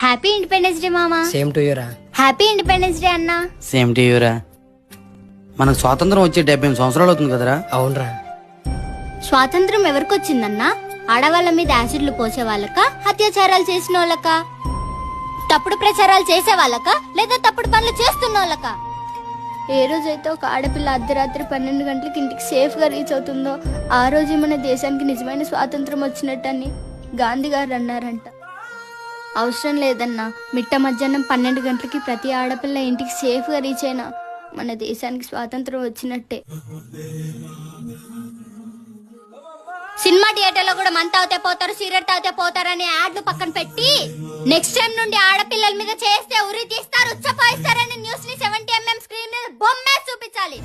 Happy independence day మామా. Same to యూరా. Happy independence day అన్నా. సేమ్ టు యూరా. మనకు స్వాతంత్రం వచ్చి 78 సంవత్సరాలు అవుతుంది కదరా. అవునరా. స్వాతంత్రం ఎవరికి వచ్చిందన్నా? ఆడవాళ్ళ మీద యాసిడ్లు పోసే వాళ్ళక, అత్యాచారాలు చేసిన వాళ్ళక, తప్పుడు ప్రచారాలు చేసే వాళ్ళక, లేదా తప్పుడు పనులు చేస్తున్న వాళ్ళక? ఏ రోజైతే ఒక ఆడపిల్ల అర్ధరాత్రి 12 గంటలకి ఇంటికి సేఫ్ గా రీచ్ అవుతుందో ఆ రోజు మన దేశానికి నిజమైన స్వాతంత్రం వచ్చినట్టని గాంధీ గారు అన్నారంట. అవసరం లేదన్నా, మిట్ట మధ్యాహ్నం 12 గంటలకి ప్రతి ఆడపిల్ల ఇంటికి సేఫ్ గా రీచ్ అయినా మన దేశానికి స్వాతంత్రం వచ్చినట్టే. సినిమా థియేటర్ లో కూడా మంత అవుతే పోతారు, సిగరెట్ తాగితే పోతారు అనే యాడ్లు పక్కన పెట్టి నెక్స్ట్ టైం నుండి ఆడపిల్లల మీద చేస్తే ఉరి తీస్తారు, ఉచ్చపోయిస్తారని న్యూస్ ని 70mm స్క్రీన్ మీద బొమ్మే చూపించాలి.